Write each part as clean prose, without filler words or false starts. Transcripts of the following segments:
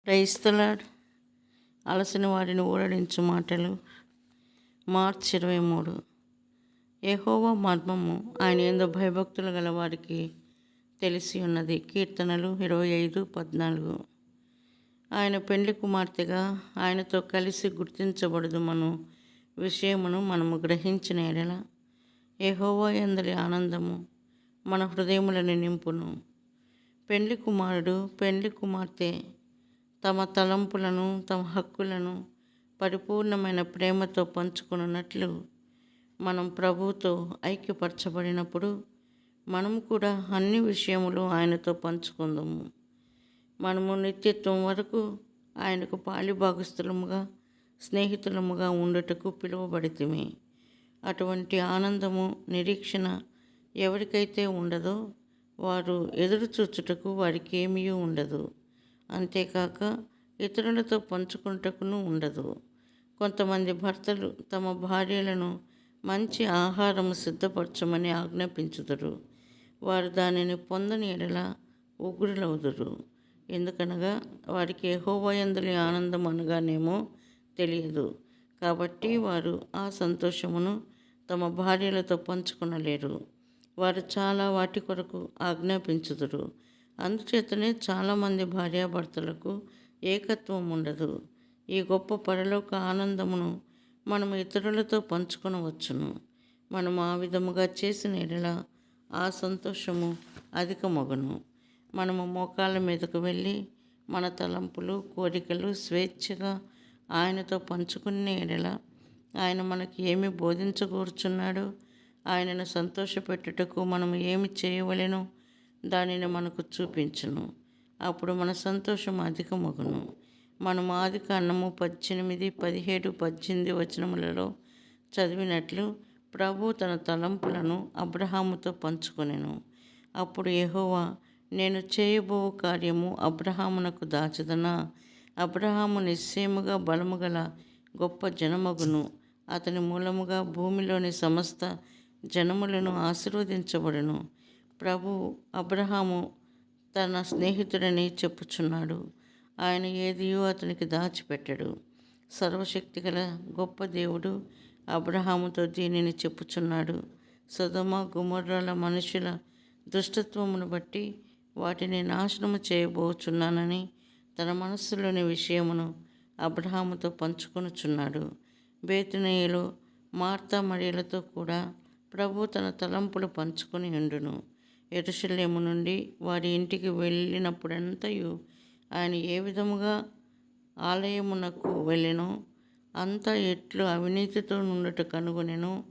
Praise the lord. అలసిన వారిని ఊరడించు మాటలు. మార్చి 23. యెహోవా మర్మము ఆయన యందు భయభక్తులు గల వారికి తెలిసి ఉన్నది. కీర్తనలు 25:14. ఆయన పెండ్లి కుమార్తెగా ఆయనతో కలిసి గుర్తించబడదు విషయమును మనము గ్రహించిన ఎడల యెహోవా యందలి ఆనందము మన హృదయములను నింపును. పెండ్లి కుమారుడు పెండ్లి కుమార్తె తమ తలంపులను తమ హక్కులను పరిపూర్ణమైన ప్రేమతో పంచుకున్నట్లు మనం ప్రభువుతో ఐక్యపరచబడినప్పుడు మనము కూడా అన్ని విషయములు ఆయనతో పంచుకుందాము. మనము నిత్యత్వం వరకు ఆయనకు పాలిభాగస్థులముగా స్నేహితులముగా ఉండుటకు పిలువబడితిమి. అటువంటి ఆనందము నిరీక్షణ ఎవరికైతే ఉండదో వారు ఎదురుచూచుటకు వారికి ఏమీ ఉండదు. అంతేకాక ఇతరులతో పంచుకుంటకును ఉండదు. కొంతమంది భర్తలు తమ భార్యలను మంచి ఆహారము సిద్ధపరచమని ఆజ్ఞాపించుదురు. వారు దానిని పొందని ఎడల ఉగ్రులవుదురు. ఎందుకనగా వారికి యెహోవా యందలి ఆనందం అనగానేమో తెలియదు. కాబట్టి వారు ఆ సంతోషమును తమ భార్యలతో పంచుకొనలేరు. వారు చాలా వాటి కొరకు ఆజ్ఞాపించుదురు. అందుచేతనే చాలామంది భార్యాభర్తలకు ఏకత్వం ఉండదు. ఈ గొప్ప పరలోక ఆనందమును మనము ఇతరులతో పంచుకొనవచ్చును. మనము ఆ విధముగా చేసిన ఎడల ఆ సంతోషము అధికమగును. మనము మోకాళ్ళ మీదకు వెళ్ళి మన తలంపులు కోరికలు స్వేచ్ఛగా ఆయనతో పంచుకునే ఎడల ఆయన మనకి ఏమి బోధించగూర్చున్నాడో, ఆయనను సంతోషపెట్టుటకు మనము ఏమి చేయవలెనో దానిని మనకు చూపించును. అప్పుడు మన సంతోషం అధికమగును. మనము ఆదికాండము 18, 17, 18 వచనములలో చదివినట్లు ప్రభు తన తలంపులను అబ్రహాముతో పంచుకొనెను. అప్పుడు యెహోవా, నేను చేయబో కార్యము అబ్రహామునకు దాచదనా? అబ్రహాము నిశ్చయముగా బలము గల గొప్ప జనమగును. అతని మూలముగా భూమిలోని సమస్త జనములను ఆశీర్వదించబడును. ప్రభు అబ్రహాము తన స్నేహితుడని చెప్పుచున్నాడు. ఆయన ఏదియో అతనికి దాచిపెట్టడు. సర్వశక్తిగల గొప్ప దేవుడు అబ్రహాముతో దీనిని చెప్పుచున్నాడు. సొదొమ గొమొర్రాల మనుషుల దుష్టత్వమును బట్టి వాటిని నాశనము చేయబోచున్నానని తన మనస్సులోని విషయమును అబ్రహాముతో పంచుకొనుచున్నాడు. బేతనీయులో మార్తా మరియలతో కూడా ప్రభు తన తలంపులు పంచుకొని ఉండును. యెరూషలేము నుండి వారి ఇంటికి వెళ్ళినప్పుడంతయు ఆయన ఏ విధముగా ఆలయమునకు వెళ్ళెనో అంతా ఎట్లు అవినీతితో నుండుట కనుగొనెనో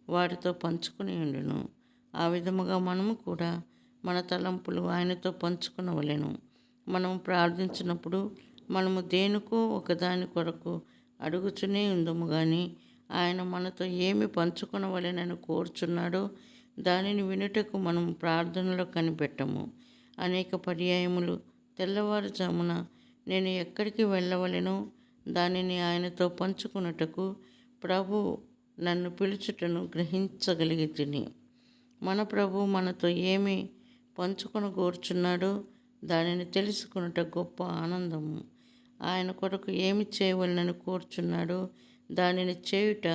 వారితో పంచుకుని ఉండును. ఆ విధముగా మనము కూడా మన తలంపులు ఆయనతో పంచుకునవలెను. మనము ప్రార్థించినప్పుడు మనము దేనికో ఒకదాని కొరకు అడుగుచునే ఉందము కానీ ఆయన మనతో ఏమి పంచుకొనవలెనని కోరుచున్నాడో దానిని వినుటకు మనం ప్రార్థనలో కనిపెట్టము. అనేక పర్యాయములు తెల్లవారుజామున నేను ఎక్కడికి వెళ్ళవలెనో దానిని ఆయనతో పంచుకొనుటకు ప్రభు నన్ను పిలుచుటను గ్రహించగలిగితిని. మన ప్రభు మనతో ఏమి పంచుకొనగోరుచున్నాడో దానిని తెలుసుకొనుట గొప్ప ఆనందము. ఆయన కొరకు ఏమి చేయవలనని కోరుచున్నాడో దానిని చేయుట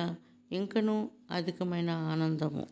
ఇంకనూ అధికమైన ఆనందము.